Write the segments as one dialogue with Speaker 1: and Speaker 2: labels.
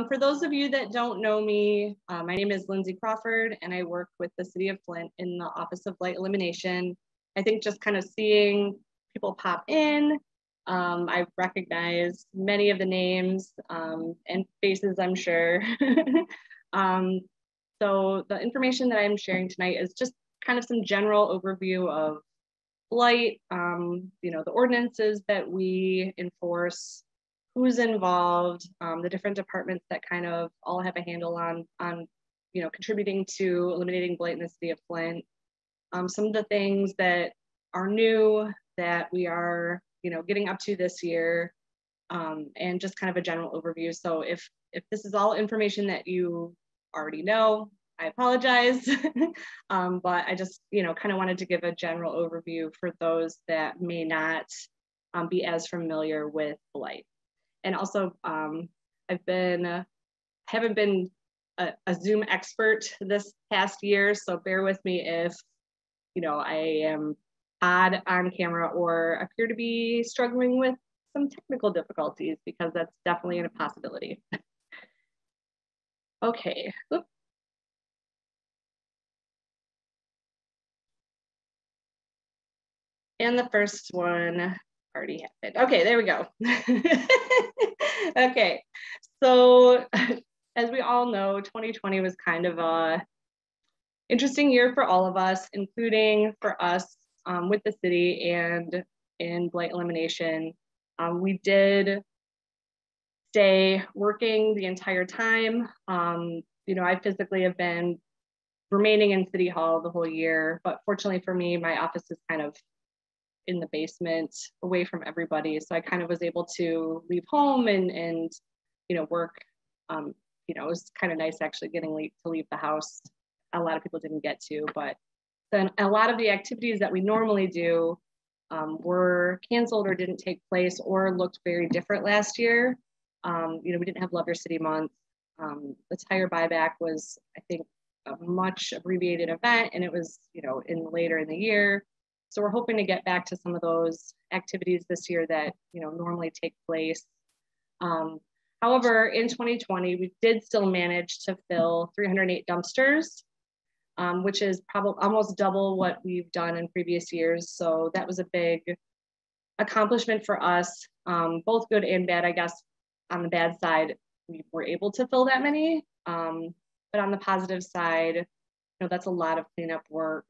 Speaker 1: For those of you that don't know me, my name is Lindsay Crawford, and I work with the City of Flint in the Office of Blight Elimination. I think just kind of seeing people pop in, I recognize many of the names and faces, I'm sure. So the information that I'm sharing tonight is just kind of some general overview of blight, the ordinances that we enforce, who's involved, the different departments that kind of all have a handle on contributing to eliminating blight in the city of Flint. Some of the things that are new that we are, getting up to this year, and just kind of a general overview. So if this is all information that you already know, I apologize, but I just, kind of wanted to give a general overview for those that may not be as familiar with blight. And also, haven't been a Zoom expert this past year, so bear with me if, I am odd on camera or appear to be struggling with some technical difficulties, because that's definitely a possibility. Okay. Oops. And the first one already happened. Okay, there we go. Okay, so as we all know, 2020 was kind of a interesting year for all of us, including for us with the city and in blight elimination. We did stay working the entire time. I physically have been remaining in City Hall the whole year, but fortunately for me, my office is kind of in the basement away from everybody. So I kind of was able to leave home and work. It was kind of nice actually getting to leave the house. A lot of people didn't get to, but then a lot of the activities that we normally do were canceled or didn't take place or looked very different last year. We didn't have Love Your City Month. The tire buyback was, I think, a much abbreviated event, and it was, later in the year. So we're hoping to get back to some of those activities this year that, normally take place. However, in 2020, we did still manage to fill 308 dumpsters, which is probably almost double what we've done in previous years. So that was a big accomplishment for us, both good and bad. I guess on the bad side, we were able to fill that many. But on the positive side, that's a lot of cleanup work.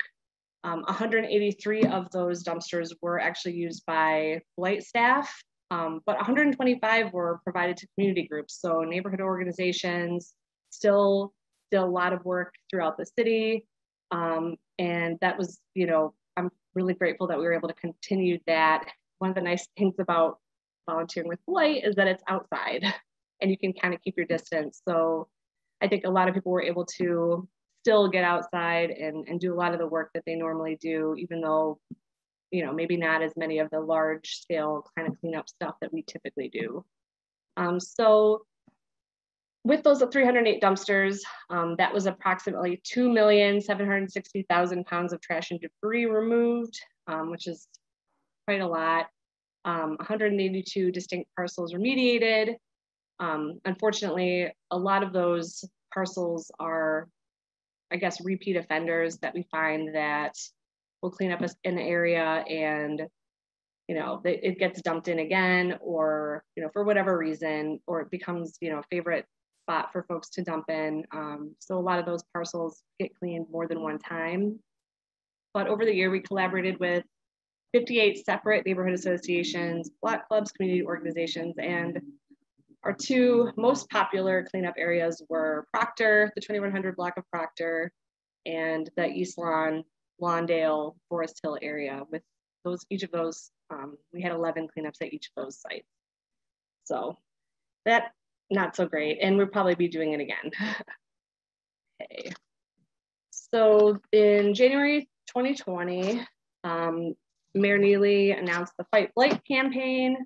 Speaker 1: 183 of those dumpsters were actually used by blight staff, but 125 were provided to community groups. So neighborhood organizations, still a lot of work throughout the city. And that was, I'm really grateful that we were able to continue that. One of the nice things about volunteering with blight is that it's outside and you can kind of keep your distance. So I think a lot of people were able to still get outside and do a lot of the work that they normally do, even though, maybe not as many of the large scale kind of cleanup stuff that we typically do. So with those 308 dumpsters, that was approximately 2,760,000 pounds of trash and debris removed, which is quite a lot. 182 distinct parcels remediated. Unfortunately, a lot of those parcels are, I guess, repeat offenders that we find that will clean up an area and, it gets dumped in again, or, for whatever reason, or it becomes, a favorite spot for folks to dump in. So a lot of those parcels get cleaned more than one time. But over the year, we collaborated with 58 separate neighborhood associations, block clubs, community organizations, and our two most popular cleanup areas were Proctor, the 2100 block of Proctor, and the East Lawn, Lawndale, Forest Hill area. With each of those, we had 11 cleanups at each of those sites. So that, not so great, and we'll probably be doing it again. Okay. So in January 2020, Mayor Neely announced the Fight Blight campaign.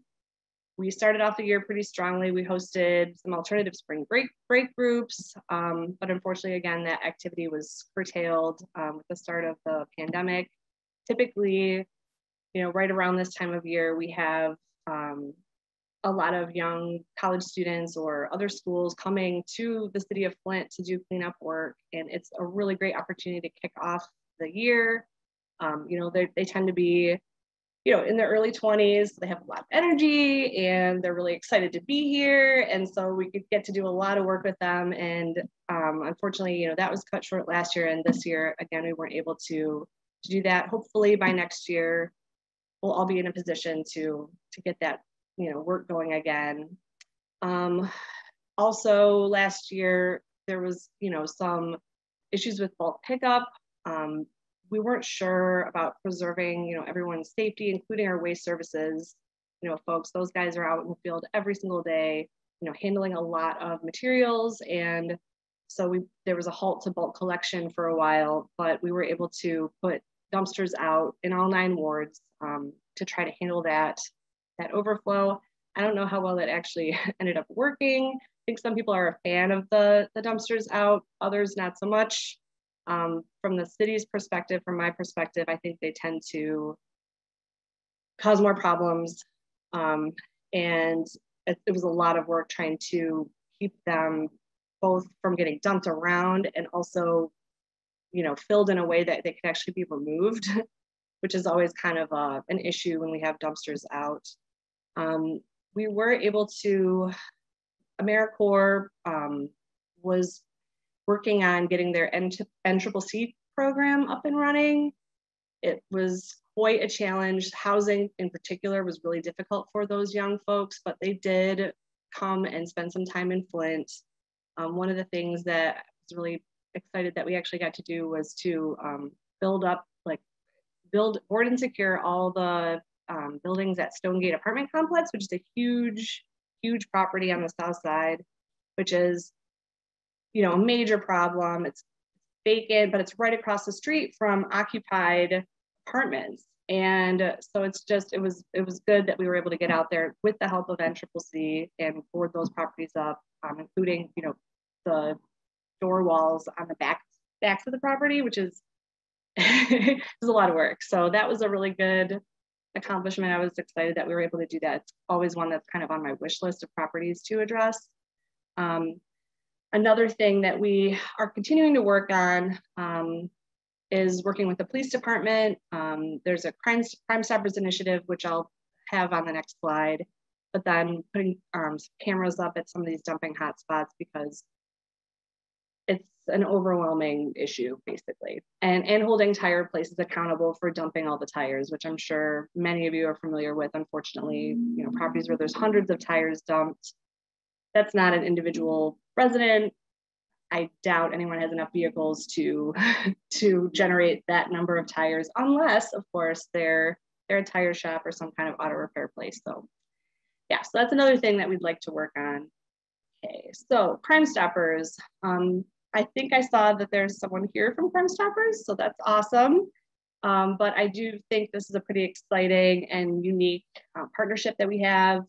Speaker 1: We started off the year pretty strongly. We hosted some alternative spring break groups, but unfortunately, again, that activity was curtailed with the start of the pandemic. Typically, right around this time of year, we have a lot of young college students or other schools coming to the city of Flint to do cleanup work. And it's a really great opportunity to kick off the year. They tend to be, in their early 20s, they have a lot of energy and they're really excited to be here. And so we could get to do a lot of work with them. And unfortunately, that was cut short last year. And this year, again, we weren't able to do that. Hopefully by next year, we'll all be in a position to get that, work going again. Also last year, there was, some issues with bulk pickup. We weren't sure about preserving, everyone's safety, including our waste services, folks. Those guys are out in the field every single day, handling a lot of materials. And so there was a halt to bulk collection for a while, but we were able to put dumpsters out in all 9 wards to try to handle that overflow. I don't know how well that actually ended up working. I think some people are a fan of the dumpsters out, others not so much. From the city's perspective, from my perspective, I think they tend to cause more problems. And it was a lot of work trying to keep them both from getting dumped around and also, filled in a way that they could actually be removed, which is always kind of an issue when we have dumpsters out. We were able to, AmeriCorps was working on getting their NCCC program up and running. It was quite a challenge. Housing in particular was really difficult for those young folks, but they did come and spend some time in Flint. One of the things that I was really excited that we actually got to do was to build, board and secure all the buildings at Stonegate Apartment Complex, which is a huge, huge property on the south side, which is, a major problem. It's vacant, but it's right across the street from occupied apartments. And so it was good that we were able to get out there with the help of NCCC and board those properties up, including, the door walls on the backs of the property, which is is a lot of work. So that was a really good accomplishment. I was excited that we were able to do that. It's always one that's kind of on my wish list of properties to address. Another thing that we are continuing to work on is working with the police department. There's a Crime Stoppers initiative, which I'll have on the next slide, but then putting cameras up at some of these dumping hotspots because it's an overwhelming issue, basically. And holding tire places accountable for dumping all the tires, which I'm sure many of you are familiar with. Unfortunately, properties where there's hundreds of tires dumped, that's not an individual resident. I doubt anyone has enough vehicles to generate that number of tires, unless, of course, they're a tire shop or some kind of auto repair place. So yeah, so that's another thing that we'd like to work on. Okay, so Crime Stoppers. I think I saw that there's someone here from Crime Stoppers, so that's awesome. But I do think this is a pretty exciting and unique partnership that we have.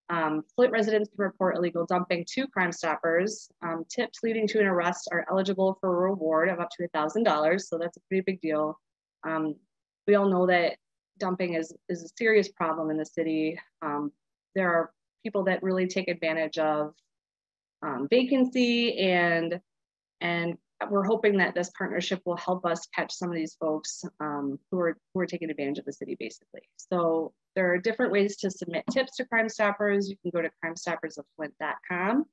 Speaker 1: Flint residents can report illegal dumping to Crime Stoppers. Tips leading to an arrest are eligible for a reward of up to $1,000, so that's a pretty big deal. We all know that dumping is a serious problem in the city. There are people that really take advantage of vacancy, and we're hoping that this partnership will help us catch some of these folks who are taking advantage of the city, basically. So there are different ways to submit tips to Crime Stoppers. You can go to crimestoppersofflint.com.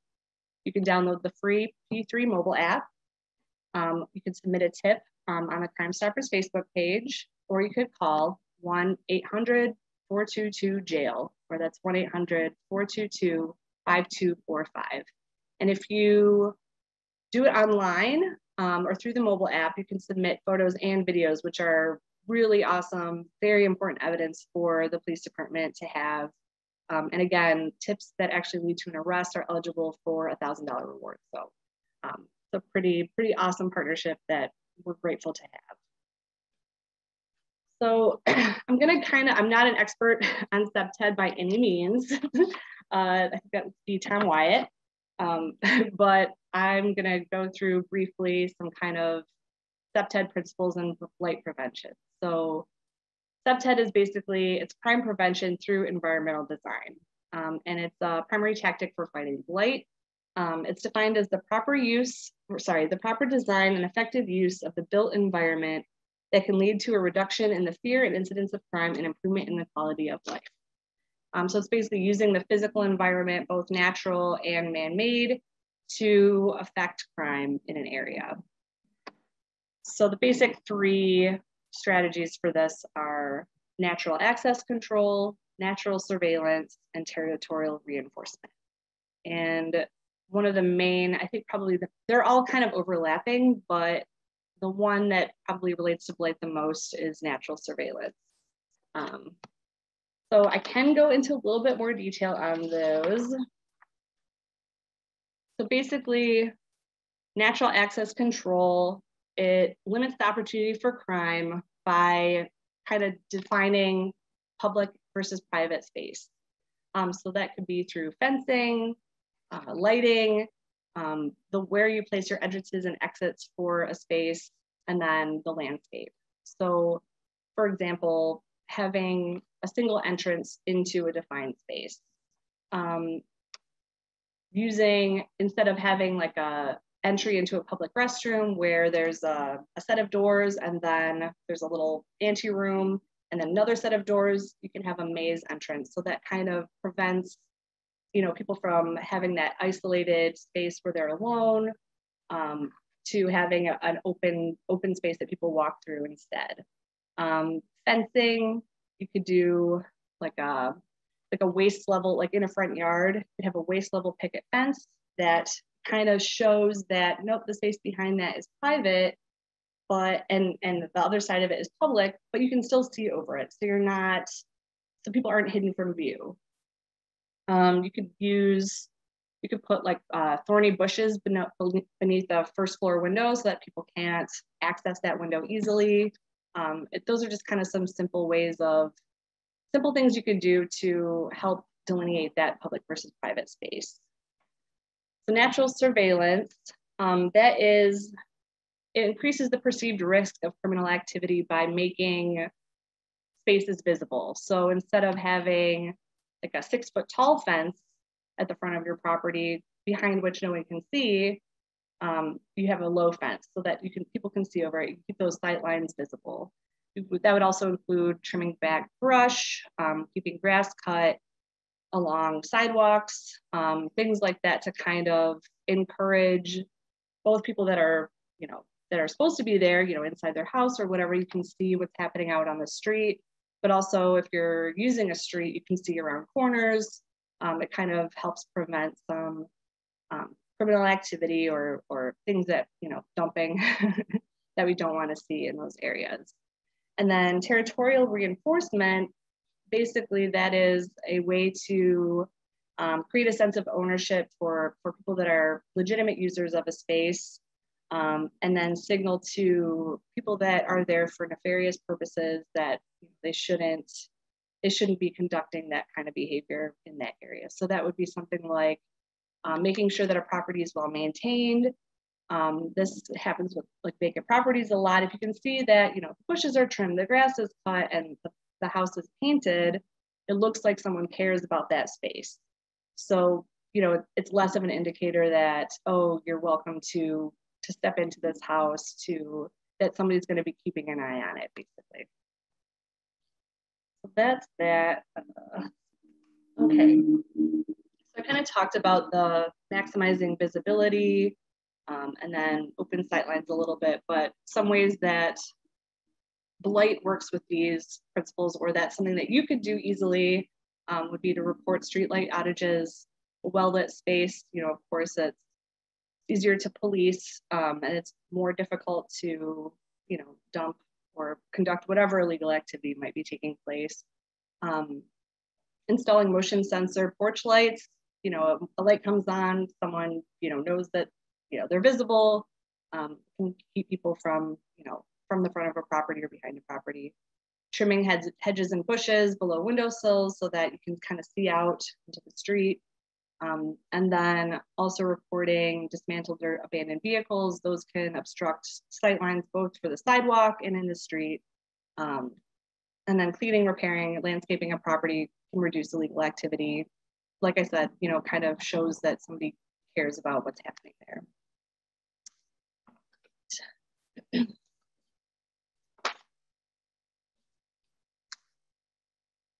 Speaker 1: You can download the free P3 mobile app. You can submit a tip on the Crime Stoppers Facebook page, or you could call 1-800-422-JAIL, or that's 1-800-422-5245. And if you do it online or through the mobile app, you can submit photos and videos, which are really awesome, very important evidence for the police department to have. And again, tips that actually lead to an arrest are eligible for a $1,000 reward. So it's a pretty awesome partnership that we're grateful to have. So I'm not an expert on SEPTED by any means. I think that would be Tom Wyatt. But I'm gonna go through briefly some kind of SEPTED principles and blight prevention. So SEPTED is basically, it's crime prevention through environmental design. And it's a primary tactic for fighting blight. It's defined as the proper design and effective use of the built environment that can lead to a reduction in the fear and incidence of crime and improvement in the quality of life. So it's basically using the physical environment, both natural and man-made, to affect crime in an area. So the basic 3 strategies for this are natural access control, natural surveillance, and territorial reinforcement. And one of the main, I think probably they're all kind of overlapping, but the one that probably relates to blight the most is natural surveillance. So I can go into a little bit more detail on those. So basically, natural access control, it limits the opportunity for crime by kind of defining public versus private space. So that could be through fencing, lighting, where you place your entrances and exits for a space, and then the landscape. So for example, having a single entrance into a defined space. Instead of having like a entry into a public restroom where there's a set of doors and then there's a little ante room and then another set of doors, you can have a maze entrance. So that kind of prevents, people from having that isolated space where they're alone, to having an open space that people walk through instead. Fencing, you could do like a waist level, like in a front yard, you'd have a waist level picket fence that kind of shows that, nope, the space behind that is private, and the other side of it is public, but you can still see over it. So people aren't hidden from view. You could put like thorny bushes beneath the first floor window so that people can't access that window easily. Those are just kind of some simple things you can do to help delineate that public versus private space. So natural surveillance, it increases the perceived risk of criminal activity by making spaces visible. So instead of having like a 6-foot tall fence at the front of your property behind which no one can see, you have a low fence so that people can see over it. You keep those sight lines visible. That would also include trimming back brush, keeping grass cut along sidewalks, things like that to kind of encourage both people that are supposed to be there, inside their house or whatever, you can see what's happening out on the street. But also if you're using a street, you can see around corners. It kind of helps prevent some criminal activity or things that, dumping that we don't want to see in those areas. And then territorial reinforcement, basically that is a way to create a sense of ownership for people that are legitimate users of a space, and then signal to people that are there for nefarious purposes that they shouldn't be conducting that kind of behavior in that area. So that would be something like making sure that a property is well maintained. This happens with like vacant properties a lot. If you can see that, the bushes are trimmed, the grass is cut, and the house is painted, it looks like someone cares about that space. So, it's less of an indicator that, oh, you're welcome to step into this house, that somebody's going to be keeping an eye on it, basically. So that's that. Okay. So I kind of talked about the maximizing visibility, and then open sightlines a little bit, but some ways that Blight works with these principles, or that's something that you could do easily, would be to report streetlight outages, a well-lit space. Of course, it's easier to police, and it's more difficult to, dump or conduct whatever illegal activity might be taking place. Installing motion sensor porch lights, a light comes on, someone, knows that, they're visible, can keep people from the front of a property or behind a property. Trimming hedges and bushes below windowsills so that you can kind of see out into the street. And then also reporting dismantled or abandoned vehicles. Those can obstruct sightlines both for the sidewalk and in the street. And then cleaning, repairing, landscaping a property can reduce illegal activity. Like I said, you know, kind of shows that somebody cares about what's happening there.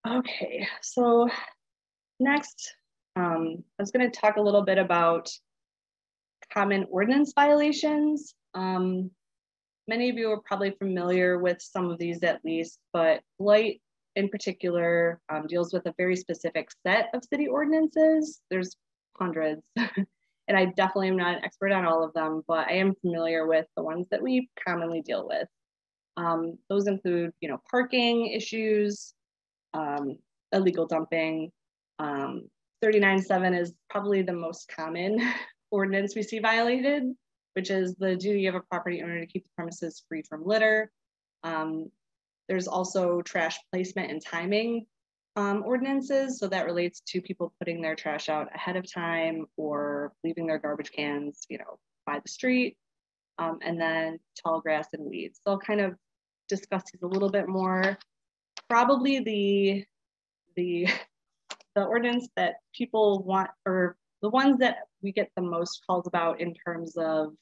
Speaker 1: Okay, so next, I was going to talk a little bit about common ordinance violations. Many of you are probably familiar with some of these at least, but blight in particular deals with a very specific set of city ordinances. There's hundreds, and I definitely am not an expert on all of them, but I am familiar with the ones that we commonly deal with. Those include, you know, parking issues, illegal dumping. 39.7 is probably the most common ordinance we see violated, which is the duty of a property owner to keep the premises free from litter. There's also trash placement and timing ordinances. So that relates to people putting their trash out ahead of time or leaving their garbage cans, you know, by the street. And then tall grass and weeds. So I'll kind of discuss these a little bit more. Probably the ordinance that people want, or the ones that we get the most calls about in terms of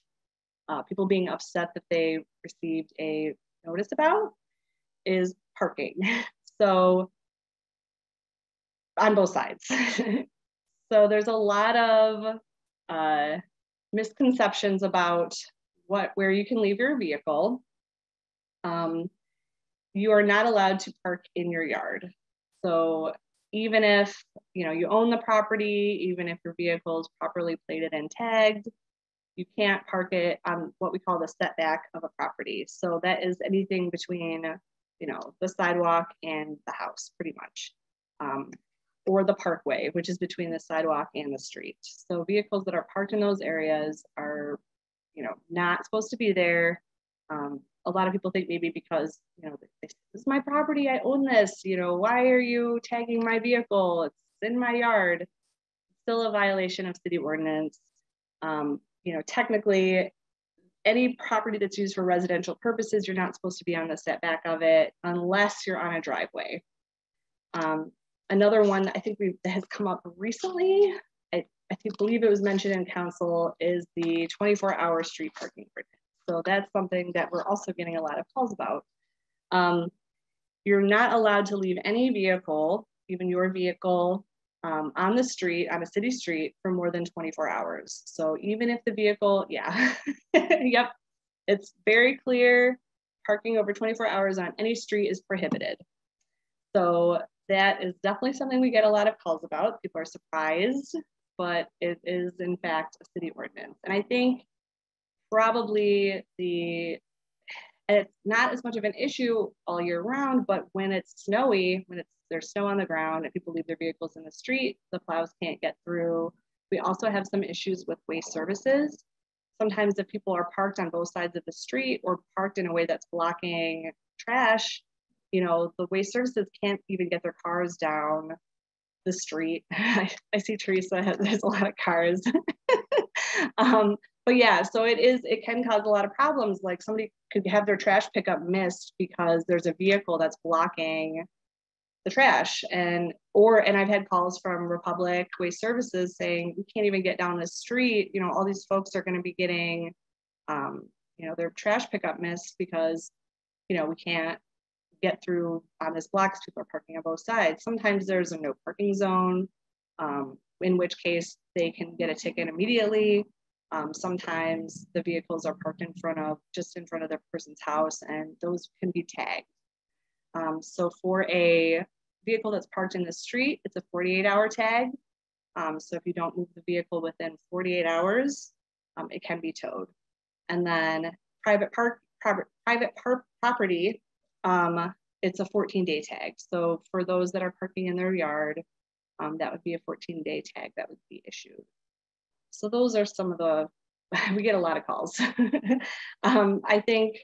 Speaker 1: people being upset that they received a notice about, is parking. So on both sides. So there's a lot of misconceptions about where you can leave your vehicle. You are not allowed to park in your yard. So even if, you know, you own the property, even if your vehicle is properly plated and tagged, you can't park it on what we call the setback of a property. So that is anything between, you know, the sidewalk and the house, pretty much, or the parkway, which is between the sidewalk and the street. So vehicles that are parked in those areas are, you know, not supposed to be there. A lot of people think maybe because, you know, this is my property, I own this, you know, why are you tagging my vehicle? It's in my yard. It's still a violation of city ordinance. You know, technically, any property that's used for residential purposes, you're not supposed to be on the setback of it unless you're on a driveway. Another one I think that has come up recently, I believe it was mentioned in council, is the 24-hour street parking ordinance. So that's something that we're also getting a lot of calls about. You're not allowed to leave any vehicle, even your vehicle, on the street, on a city street, for more than 24 hours. So even if the vehicle, yeah, yep, it's very clear, parking over 24 hours on any street is prohibited. So that is definitely something we get a lot of calls about. People are surprised, but it is in fact a city ordinance. And I think probably it's not as much of an issue all year round, but when it's snowy, when there's snow on the ground and people leave their vehicles in the street, the plows can't get through. We also have some issues with waste services. Sometimes if people are parked on both sides of the street or parked in a way that's blocking trash, you know, the waste services can't even get their cars down the street. I see Teresa, there's a lot of cars. But yeah, so it can cause a lot of problems. Like somebody could have their trash pickup missed because there's a vehicle that's blocking the trash. And I've had calls from Republic Waste Services saying, we can't even get down the street. You know, all these folks are going to be getting, you know, their trash pickup missed because, you know, we can't get through on this block because people are parking on both sides. Sometimes there's a no parking zone, in which case they can get a ticket immediately. Sometimes the vehicles are parked just in front of the person's house, and those can be tagged. So for a vehicle that's parked in the street, it's a 48-hour tag. So if you don't move the vehicle within 48 hours, it can be towed. And then private property, it's a 14-day tag. So for those that are parking in their yard, that would be a 14-day tag that would be issued. So those are some of we get a lot of calls. I think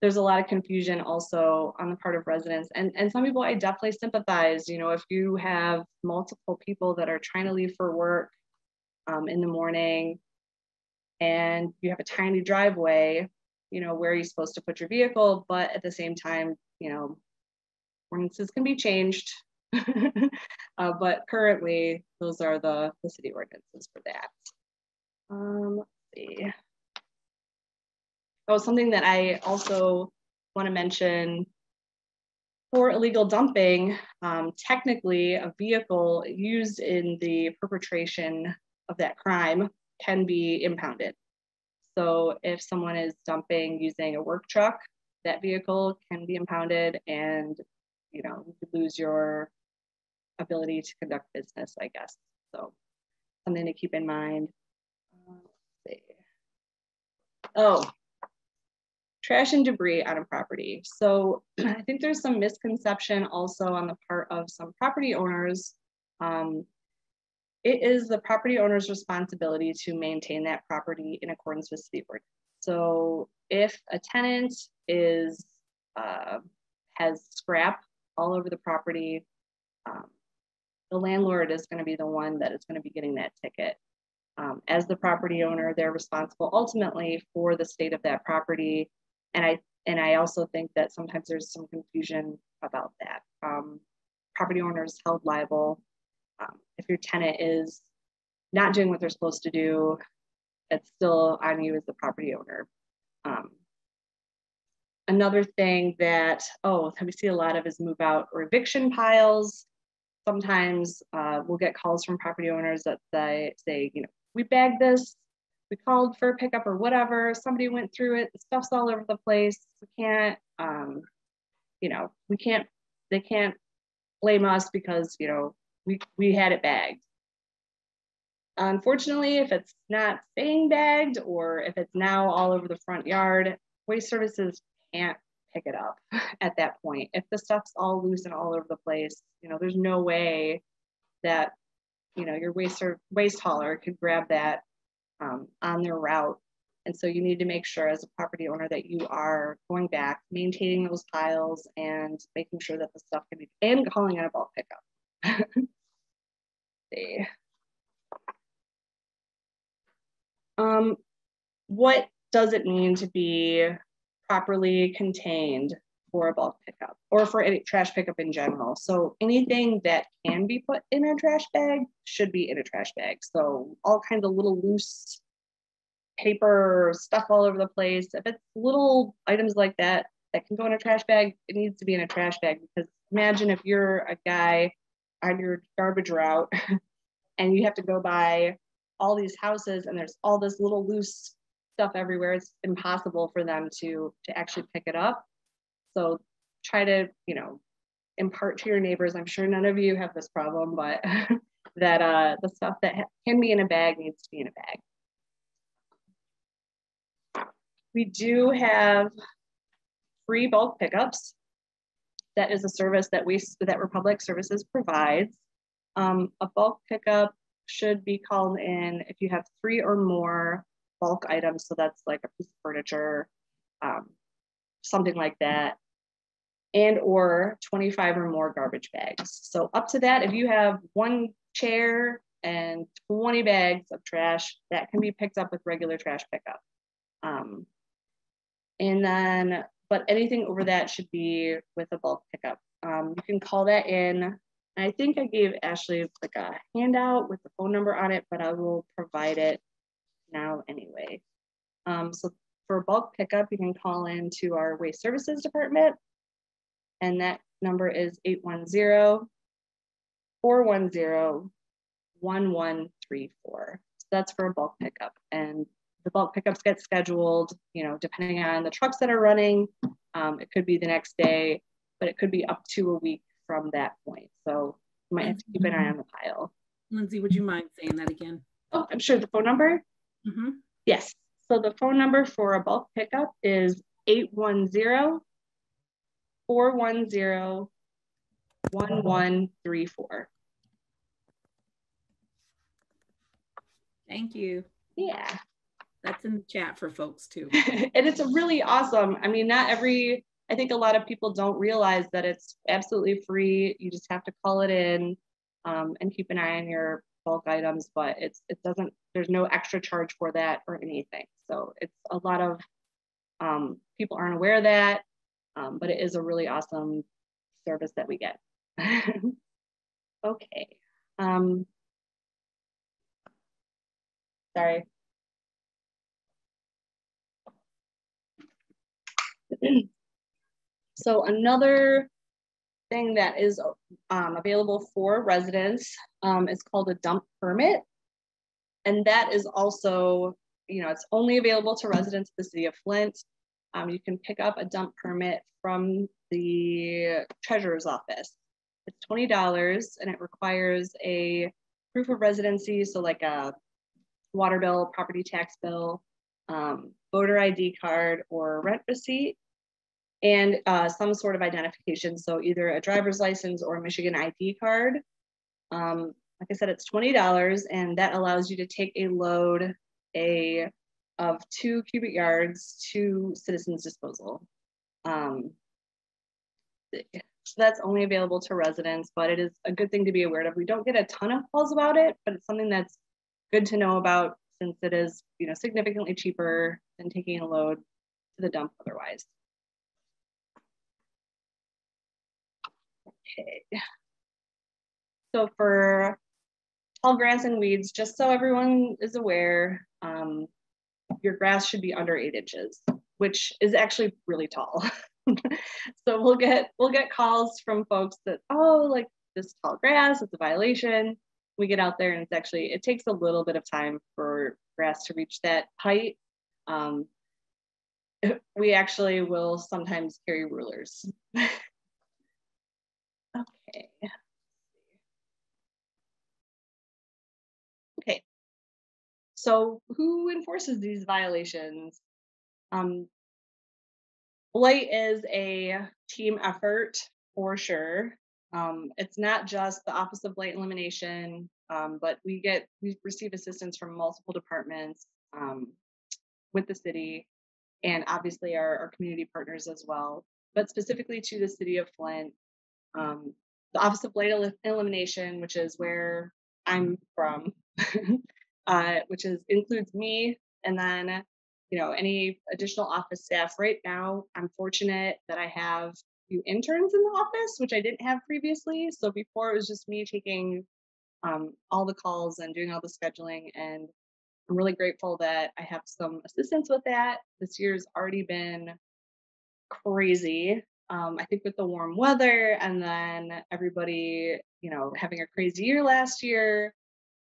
Speaker 1: there's a lot of confusion also on the part of residents, and some people I definitely sympathize. You know, if you have multiple people that are trying to leave for work in the morning and you have a tiny driveway, you know, where are you supposed to put your vehicle? But at the same time, you know, ordinances can be changed, but currently those are the city ordinances for that. Let's see. Oh, something that I also want to mention for illegal dumping, technically a vehicle used in the perpetration of that crime can be impounded. So if someone is dumping using a work truck, that vehicle can be impounded, and you lose your ability to conduct business, I guess. So something to keep in mind. Let's see. Oh, trash and debris on a property. So I think there's some misconception also on the part of some property owners. It is the property owner's responsibility to maintain that property in accordance with city ordinance. So if a tenant has scrap all over the property, the landlord is going to be the one that is going to be getting that ticket. As the property owner, they're responsible ultimately for the state of that property. And I also think that sometimes there's some confusion about that. Property owners held liable. If your tenant is not doing what they're supposed to do, it's still on you as the property owner. Another thing that we see a lot of is move out or eviction piles. Sometimes we'll get calls from property owners that say, we bagged this, we called for a pickup or whatever, somebody went through it, the stuff's all over the place, we can't, they can't blame us because, we had it bagged. Unfortunately, if it's not staying bagged or if it's now all over the front yard, waste services can't pick it up at that point. If the stuff's all loose and all over the place, there's no way that, your waste hauler could grab that on their route. And so you need to make sure as a property owner that you are going back, maintaining those piles and making sure that the stuff can be, and calling it a bulk pickup. See. What does it mean to be properly contained for a bulk pickup or for any trash pickup in general? So anything that can be put in a trash bag should be in a trash bag. So all kinds of little loose paper stuff all over the place. If it's little items like that can go in a trash bag, it needs to be in a trash bag, because imagine if you're a guy on your garbage route and you have to go by all these houses and there's all this little loose stuff everywhere. It's impossible for them to actually pick it up. So try to, impart to your neighbors. I'm sure none of you have this problem, but that the stuff that can be in a bag needs to be in a bag. We do have free bulk pickups. That is a service that Republic Services provides. A bulk pickup should be called in if you have 3 or more bulk items. So that's like a piece of furniture, something like that, and or 25 or more garbage bags. So up to that, if you have 1 chair and 20 bags of trash, that can be picked up with regular trash pickup. And then, but anything over that should be with a bulk pickup. You can call that in. And I think I gave Ashley like a handout with the phone number on it, but I will provide it now anyway. So for bulk pickup, you can call in to our Waste Services Department, and that number is 810-410-1134. So that's for a bulk pickup, and the bulk pickups get scheduled, depending on the trucks that are running. It could be the next day, but it could be up to a week from that point. So you might have to keep an eye on the pile.
Speaker 2: Lindsay, would you mind saying that again?
Speaker 1: Oh, I'm sure. The phone number?
Speaker 2: Mm-hmm.
Speaker 1: Yes. So the phone number for a bulk pickup is 810-410-1134.
Speaker 2: Thank you.
Speaker 1: Yeah.
Speaker 2: That's in the chat for folks too.
Speaker 1: And it's a really awesome, I mean, I think a lot of people don't realize that it's absolutely free. You just have to call it in and keep an eye on your bulk items, but there's no extra charge for that or anything. So it's a lot of people aren't aware of that, but it is a really awesome service that we get. Okay. Sorry. So another thing that is available for residents is called a dump permit. And that is also, it's only available to residents of the city of Flint. You can pick up a dump permit from the treasurer's office. It's $20 and it requires a proof of residency. So like a water bill, property tax bill, voter ID card or rent receipt, and some sort of identification. So either a driver's license or a Michigan ID card. Like I said, it's $20 and that allows you to take a load of 2 cubic yards to citizens disposal. So that's only available to residents, but it is a good thing to be aware of. We don't get a ton of calls about it, but it's something that's good to know about since it is, significantly cheaper than taking a load to the dump otherwise. Okay. So for tall grass and weeds, just so everyone is aware, your grass should be under 8 inches, which is actually really tall. So we'll get calls from folks that, oh, like this tall grass, it's a violation. We get out there and it takes a little bit of time for grass to reach that height. We actually will sometimes carry rulers. Okay. Okay. So who enforces these violations? Blight is a team effort for sure. It's not just the Office of Blight Elimination, but we receive assistance from multiple departments with the city and obviously our community partners as well. But specifically to the city of Flint, the Office of Blight Elimination, which is where I'm from, which includes me, and then any additional office staff. Right now, I'm fortunate that I have a few interns in the office, which I didn't have previously. So before it was just me taking all the calls and doing all the scheduling, and I'm really grateful that I have some assistance with that. This year's already been crazy. I think with the warm weather and then everybody, having a crazy year last year,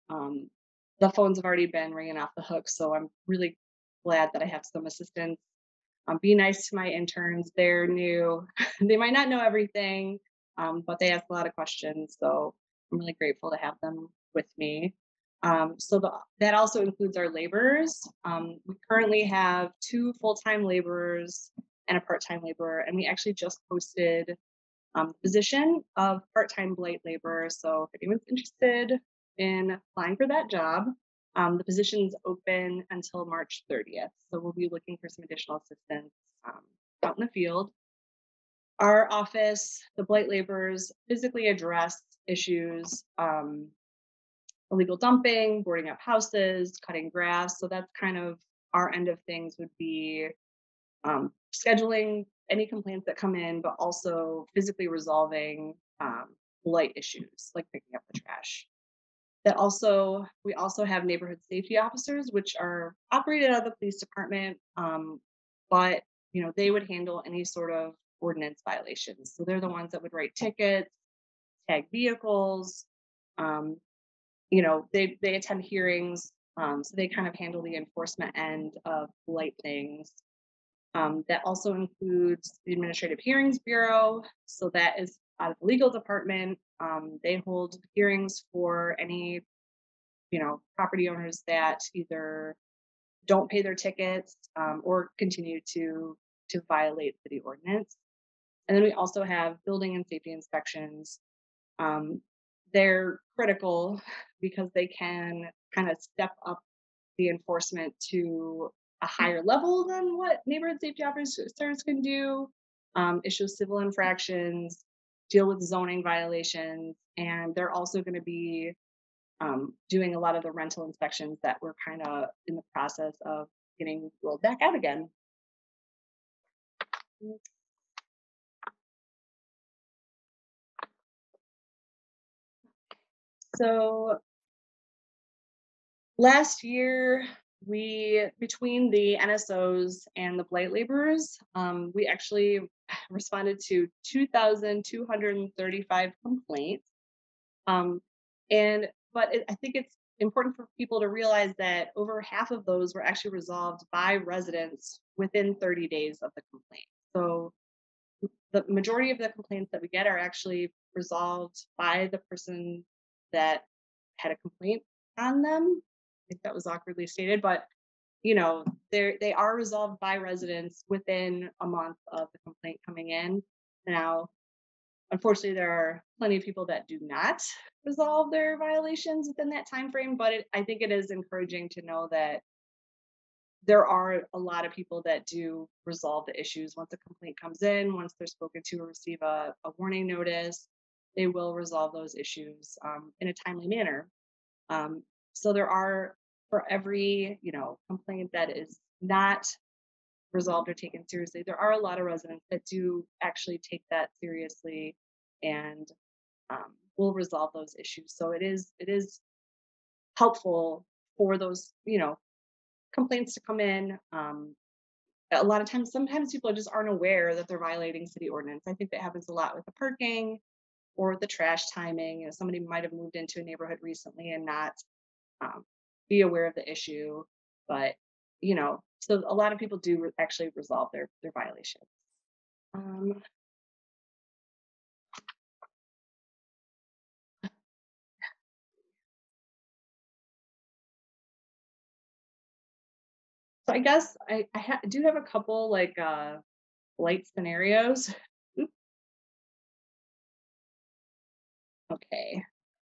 Speaker 1: the phones have already been ringing off the hook. So I'm really glad that I have some assistance. Be nice to my interns. They're new. They might not know everything, but they ask a lot of questions. So I'm really grateful to have them with me. That also includes our laborers. We currently have 2 full-time laborers and a part-time laborer, and we actually just posted the position of part-time blight laborer. So if anyone's interested in applying for that job, the position's open until March 30th. So we'll be looking for some additional assistance out in the field. Our office, the blight laborers, physically address issues, illegal dumping, boarding up houses, cutting grass. So that's kind of our end of things would be scheduling any complaints that come in, but also physically resolving blight issues like picking up the trash. We also have neighborhood safety officers, which are operated out of the police department, but they would handle any sort of ordinance violations. So they're the ones that would write tickets, tag vehicles. They attend hearings, so they kind of handle the enforcement end of blight things. That also includes the Administrative Hearings Bureau. So that is out of the legal department. They hold hearings for any, property owners that either don't pay their tickets or continue to violate city ordinance. And then we also have building and safety inspections. They're critical because they can kind of step up the enforcement to a higher level than what neighborhood safety officers can do, issue civil infractions, deal with zoning violations, and they're also going to be doing a lot of the rental inspections that we're kind of in the process of getting rolled back out again. So last year, between the NSOs and the blight laborers, we actually responded to 2,235 complaints. Um, I think it's important for people to realize that over half of those were actually resolved by residents within 30 days of the complaint. So the majority of the complaints that we get are actually resolved by the person that had a complaint on them. I think that was awkwardly stated, but they are resolved by residents within a month of the complaint coming in. Now, unfortunately, there are plenty of people that do not resolve their violations within that time frame, but I think it is encouraging to know that there are a lot of people that do resolve the issues once a complaint comes in, once they're spoken to or receive a warning notice, they will resolve those issues in a timely manner. So there are, for every complaint that is not resolved or taken seriously, there are a lot of residents that do actually take that seriously and will resolve those issues. So it is helpful for those complaints to come in. A lot of times, sometimes people just aren't aware that they're violating city ordinance. I think that happens a lot with the parking or with the trash timing. Somebody might have moved into a neighborhood recently and not be aware of the issue, but so a lot of people do actually resolve their violations. Um, so I guess I do have a couple like blight scenarios. Oop, okay.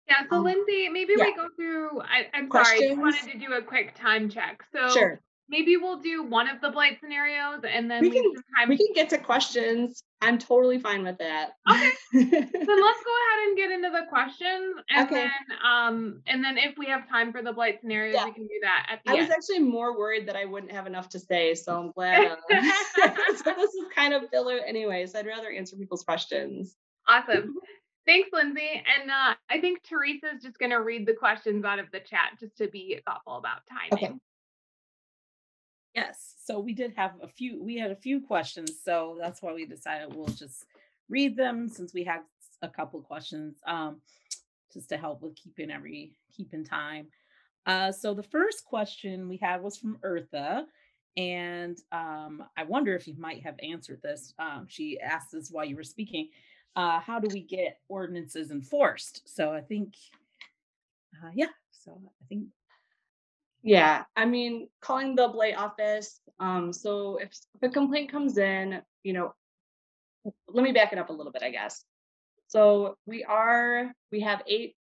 Speaker 3: Yeah, so Lindsay, maybe
Speaker 1: Yeah.
Speaker 3: we go through, I'm sorry, I just
Speaker 1: Questions?
Speaker 3: wanted to do a quick time check. So
Speaker 1: Sure.
Speaker 3: maybe we'll do one of the blight scenarios and then
Speaker 1: We
Speaker 3: leave
Speaker 1: can
Speaker 3: some time.
Speaker 1: we can get to questions. I'm totally fine with that.
Speaker 3: Okay. Then let's go ahead and get into the questions, and
Speaker 1: Okay.
Speaker 3: then if we have time for the blight scenarios,
Speaker 1: Yeah.
Speaker 3: we can do that at the
Speaker 1: I was
Speaker 3: end.
Speaker 1: actually more worried that I wouldn't have enough to say, so I'm glad. So this is kind of filler anyway, so I'd rather answer people's questions.
Speaker 3: Awesome. Thanks, Lindsay. And I think Teresa's just going to read the questions out of the chat just to be thoughtful about timing.
Speaker 1: Okay.
Speaker 2: Yes. So we had a few questions. So that's why we decided we'll just read them since we had a couple questions, just to help with keeping time. So the first question we had was from Eartha. And I wonder if you might have answered this. She asked this while you were speaking. How do we get ordinances enforced? So I think, So I think
Speaker 1: Yeah, I mean, calling the blight office. So if a complaint comes in, let me back it up a little bit, I guess. So we have 8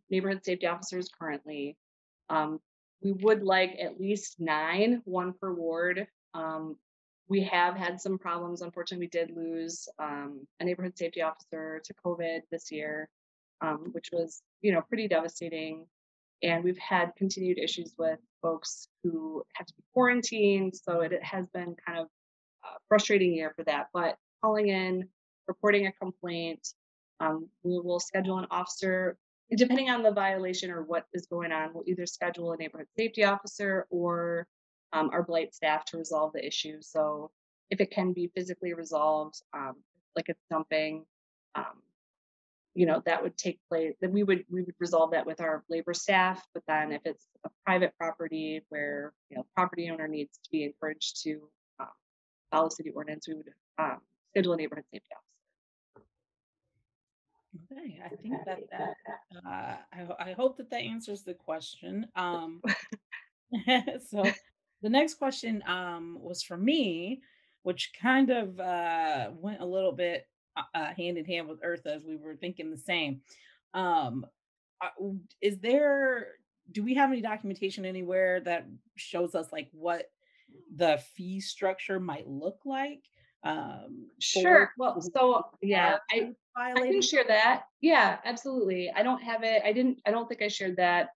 Speaker 1: neighborhood safety officers currently. We would like at least 9, 1 per ward. We have had some problems. Unfortunately, we did lose a neighborhood safety officer to COVID this year, which was, pretty devastating. And we've had continued issues with folks who have to be quarantined. So it has been kind of a frustrating year for that. But calling in, reporting a complaint, we will schedule an officer. Depending on the violation or what is going on, we'll either schedule a neighborhood safety officer or our blight staff to resolve the issue. So if it can be physically resolved, like it's dumping, that would take place, then we would resolve that with our labor staff. But then if it's a private property where property owner needs to be encouraged to follow city ordinance, we would schedule a neighborhood safety officer.
Speaker 2: okay. I think I hope that answers the question. So the next question was from me, which kind of went a little bit hand in hand with Eartha as we were thinking the same. Um, is there? Do we have any documentation anywhere that shows us like what the fee structure might look like?
Speaker 1: Sure.
Speaker 2: For
Speaker 1: Well,
Speaker 2: people
Speaker 1: so
Speaker 2: who
Speaker 1: yeah,
Speaker 2: are
Speaker 1: I can
Speaker 2: violating?
Speaker 1: share that. Yeah, absolutely. I don't have it. I don't think I shared that.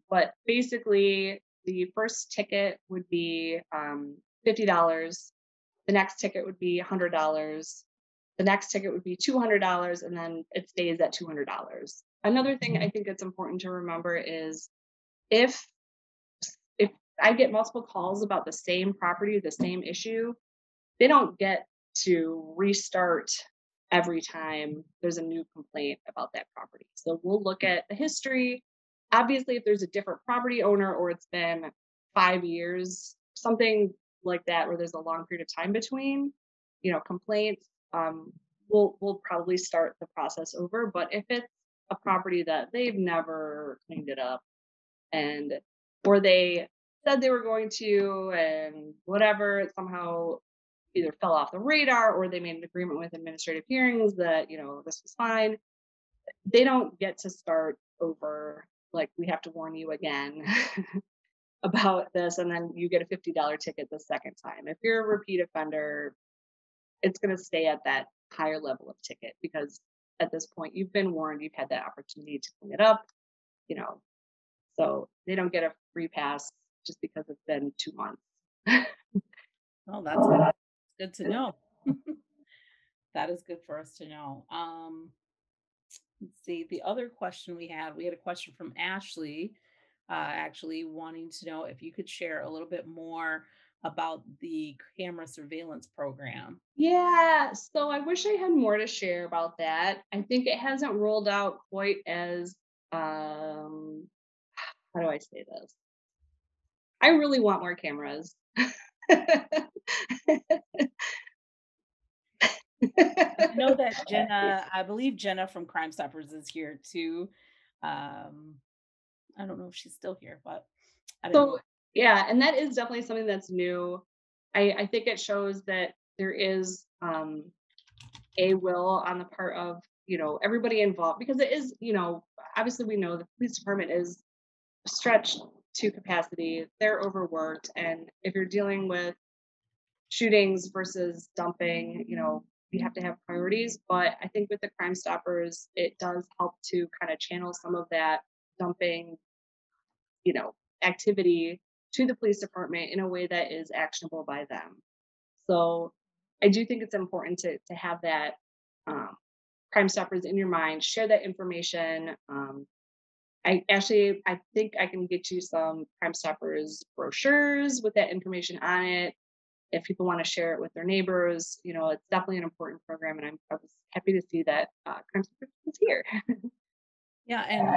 Speaker 1: But basically the first ticket would be $50. The next ticket would be $100. the next ticket would be $200, and then it stays at $200. Another thing I think it's important to remember is if I get multiple calls about the same property, the same issue, they don't get to restart every time there's a new complaint about that property. So we'll look at the history. Obviously, if there's a different property owner or it's been 5 years, something like that, where there's a long period of time between, complaints, we'll probably start the process over. But if it's a property that they've never cleaned it up, or they said they were going to, and whatever, it somehow either fell off the radar, or they made an agreement with administrative hearings that, this was fine, they don't get to start over. Like, we have to warn you again about this, and then you get a $50 ticket the second time. If you're a repeat offender, it's going to stay at that higher level of ticket, because at this point you've been warned, you've had that opportunity to clean it up, so they don't get a free pass just because it's been 2 months.
Speaker 2: Oh, that's good to know. That is good for us to know. Let's see. The other question we had a question from Ashley, actually wanting to know if you could share a little bit more about the camera surveillance program.
Speaker 1: Yeah, so I wish I had more to share about that. I think it hasn't rolled out quite as, how do I say this? I really want more cameras.
Speaker 2: I know that Jenna, I believe Jenna from Crime Stoppers is here too. I don't know if she's still here, but I don't know.
Speaker 1: So yeah, and that is definitely something that's new. I think it shows that there is a will on the part of everybody involved, because it is, obviously we know the police department is stretched to capacity, they're overworked, and if you're dealing with shootings versus dumping, you have to have priorities. But I think with the Crime Stoppers, it does help to kind of channel some of that dumping, activity to the police department in a way that is actionable by them. So I do think it's important to have that Crime Stoppers in your mind, share that information. I think I can get you some Crime Stoppers brochures with that information on it. If people want to share it with their neighbors, it's definitely an important program, and I was happy to see that Crime Stoppers is here.
Speaker 2: Yeah, and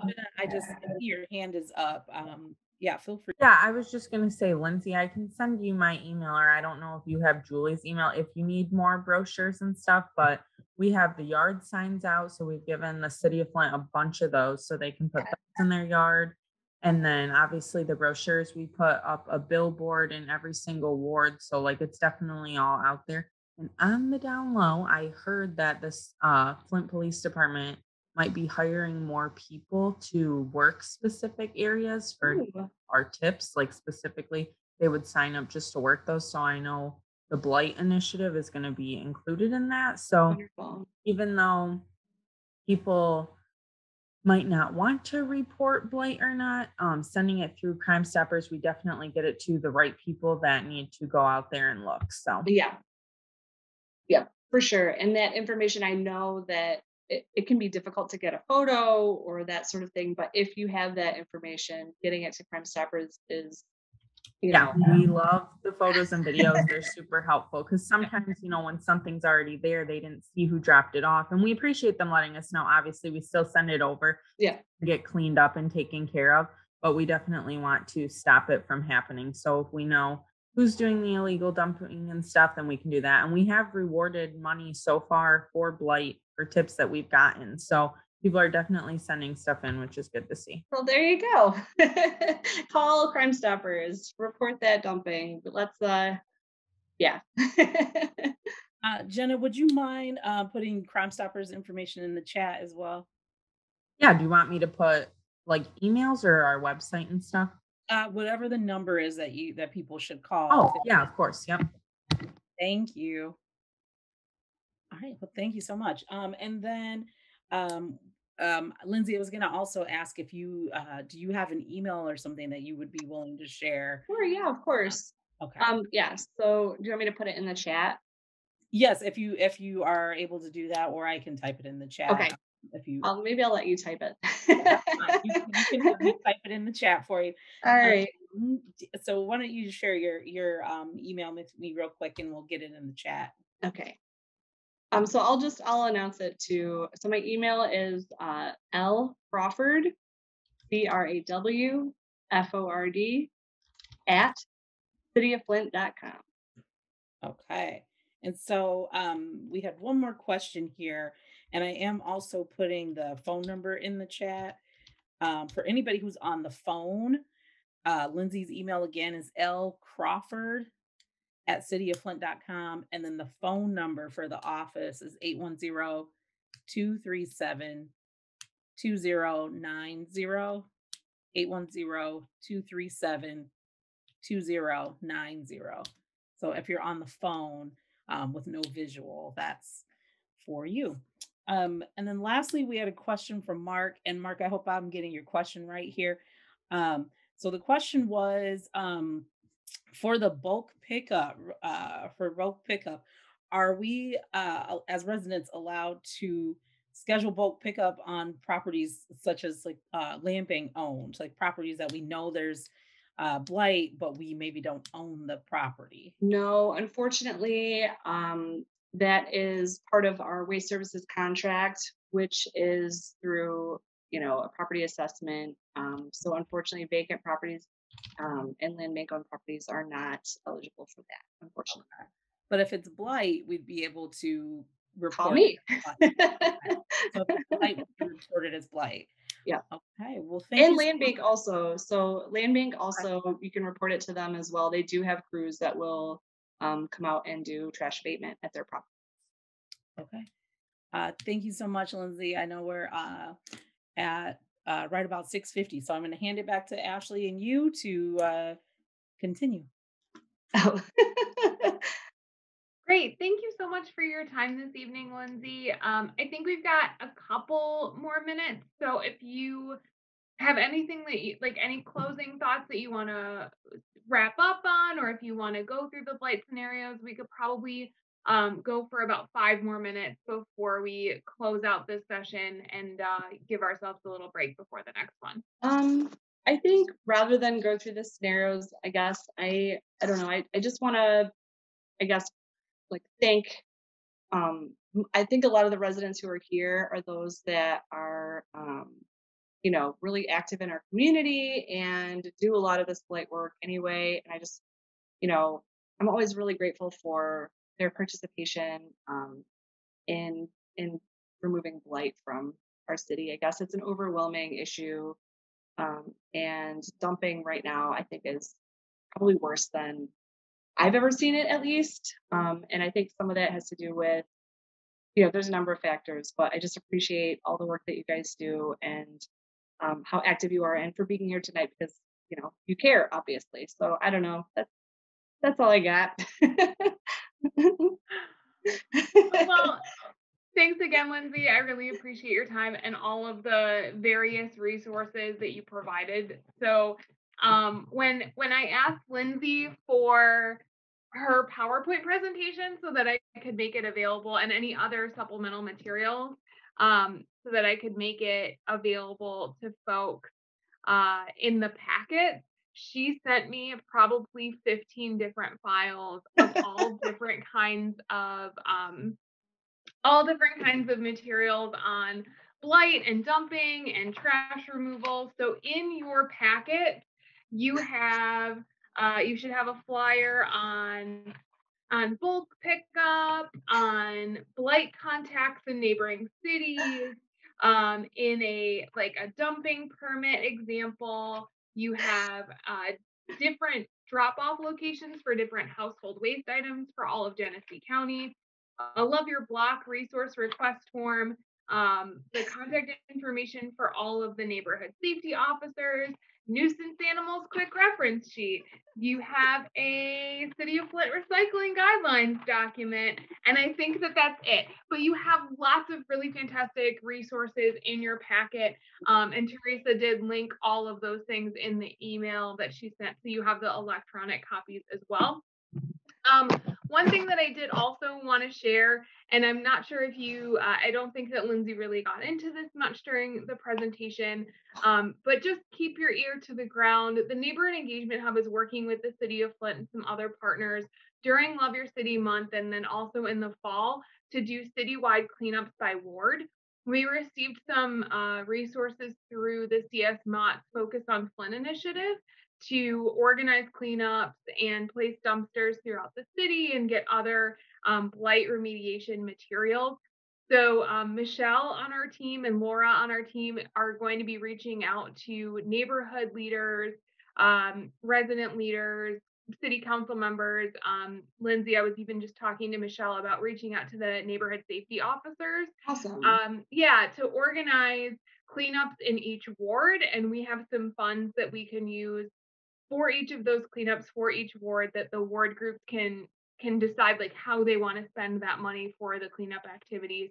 Speaker 2: Jenna, I see your hand is up. Yeah, feel free.
Speaker 4: Yeah, I was just going to say, Lindsay, I can send you my email, or I don't know if you have Julie's email if you need more brochures and stuff, but we have the yard signs out. So we've given the city of Flint a bunch of those so they can put those in their yard. And then obviously the brochures, we put up a billboard in every single ward. So like, it's definitely all out there. And on the down low, I heard that this Flint Police Department might be hiring more people to work specific areas for our tips. Like specifically, they would sign up just to work those. So I know the Blight initiative is going to be included in that. So
Speaker 1: Wonderful.
Speaker 4: Even though people might not want to report blight or not, sending it through Crime Stoppers, we definitely get it to the right people that need to go out there and look. So
Speaker 1: yeah, for sure. And that information, I know that it can be difficult to get a photo or that sort of thing, but if you have that information, getting it to Crime Stoppers is,
Speaker 4: we love the photos and videos. They're super helpful, because sometimes, when something's already there, they didn't see who dropped it off, and we appreciate them letting us know. Obviously, we still send it over to get cleaned up and taken care of, but we definitely want to stop it from happening. So if we know who's doing the illegal dumping and stuff, then we can do that. And we have rewarded money so far for blight for tips that we've gotten. So people are definitely sending stuff in, which is good to see.
Speaker 1: Well, there you go. Call Crime Stoppers, report that dumping. But let's,
Speaker 2: Jenna, would you mind putting Crime Stoppers information in the chat as well?
Speaker 4: Yeah. Do you want me to put like emails or our website and stuff?
Speaker 2: Whatever the number is that people should call.
Speaker 4: Oh, yeah, of course. Yep.
Speaker 2: Thank you. All right. Well, thank you so much. And then, Lindsay, I was going to also ask if you do you have an email or something that you would be willing to share?
Speaker 1: Sure. Yeah, of course.
Speaker 2: Okay.
Speaker 1: Yeah. So do you want me to put it in the chat?
Speaker 2: Yes, if you are able to do that, or I can type it in the chat.
Speaker 1: Okay.
Speaker 2: If you,
Speaker 1: Maybe I'll let you type it.
Speaker 2: that's fine. You can let me type it in the chat for you.
Speaker 1: All right.
Speaker 2: So why don't you share your email with me real quick, and we'll get it in the chat.
Speaker 1: Okay. So I'll announce it too. So my email is L Crawford, CrawFord at cityoflint.com.
Speaker 2: Okay. And so we have one more question here, and I am also putting the phone number in the chat. For anybody who's on the phone, Lindsay's email again is lcrawford at cityoflint.com. And then the phone number for the office is 810-237-2090. 810-237-2090. So if you're on the phone with no visual, that's for you. And then lastly, we had a question from Mark. And Mark, I hope I'm getting your question right here. So the question was for the bulk pickup, are we as residents allowed to schedule bulk pickup on properties such as like land bank owned, like properties that we know there's blight, but we maybe don't own the property?
Speaker 1: No, unfortunately, that is part of our waste services contract, which is through, a property assessment. So unfortunately, vacant properties and land bank owned properties are not eligible for that, unfortunately.
Speaker 2: Okay. But if it's blight, we'd be able to
Speaker 1: Call
Speaker 2: report
Speaker 1: me.
Speaker 2: it. So if it's blight, we can report it as blight.
Speaker 1: Yeah.
Speaker 2: Okay. Well, thank you.
Speaker 1: And land bank also. So land bank also, you can report it to them as well. They do have crews that will come out and do trash abatement at their property.
Speaker 2: Okay. Thank you so much, Lindsay. I know we're at right about 6:50, so I'm going to hand it back to Ashley and you to continue.
Speaker 1: Oh.
Speaker 3: Great. Thank you so much for your time this evening, Lindsay. I think we've got a couple more minutes. So if you have anything that you like, any closing thoughts that you want to wrap up on, or if you want to go through the blight scenarios, we could probably go for about 5 more minutes before we close out this session and give ourselves a little break before the next one.
Speaker 1: I think rather than go through the scenarios, I guess I don't know. I just want to, thank. I think a lot of the residents who are here are those that are, really active in our community and do a lot of this blight work anyway. And I just, I'm always really grateful for their participation in removing blight from our city. I guess it's an overwhelming issue, and dumping right now I think is probably worse than I've ever seen it, at least. And I think some of that has to do with, there's a number of factors, but I just appreciate all the work that you guys do and how active you are, and for being here tonight because, you care, obviously. So I don't know. That's all I got.
Speaker 3: Well, thanks again, Lindsay. I really appreciate your time and all of the various resources that you provided. So when I asked Lindsay for her PowerPoint presentation so that I could make it available, and any other supplemental materials so that I could make it available to folks in the packet, she sent me probably 15 different files of all different kinds of materials on blight and dumping and trash removal. So in your packet, you have you should have a flyer on bulk pickup, on blight contacts in neighboring cities, in a dumping permit example. You have different drop-off locations for different household waste items for all of Genesee County. A Love Your Block resource request form, the contact information for all of the neighborhood safety officers, nuisance animals quick reference sheet. You have a City of Flint recycling guidelines document, and I think that that's it. But you have lots of really fantastic resources in your packet, and Teresa did link all of those things in the email that she sent, so you have the electronic copies as well. One thing that I did also want to share, and I'm not sure if you, I don't think that Lindsay really got into this much during the presentation, but just keep your ear to the ground. The Neighborhood Engagement Hub is working with the City of Flint and some other partners during Love Your City month, and then also in the fall, to do citywide cleanups by ward. We received some resources through the CS Mott's Focus on Flint initiative to organize cleanups and place dumpsters throughout the city and get other blight remediation materials. So Michelle on our team and Laura on our team are going to be reaching out to neighborhood leaders, resident leaders, city council members. Lindsay, I was even just talking to Michelle about reaching out to the neighborhood safety officers.
Speaker 1: Awesome.
Speaker 3: Yeah, to organize cleanups in each ward, and we have some funds that we can use for each of those cleanups for each ward, that the ward groups can decide like how they want to spend that money for the cleanup activities.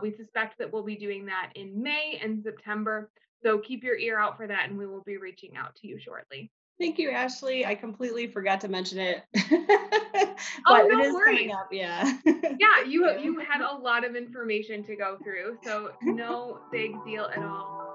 Speaker 3: We suspect that we'll be doing that in May and September. So keep your ear out for that, and we will be reaching out to you shortly.
Speaker 1: Thank you, Ashley. I completely forgot to mention it.
Speaker 3: Oh,
Speaker 1: but
Speaker 3: no
Speaker 1: it is
Speaker 3: worries.
Speaker 1: coming up, yeah.
Speaker 3: Yeah, you had a lot of information to go through, so no big deal at all.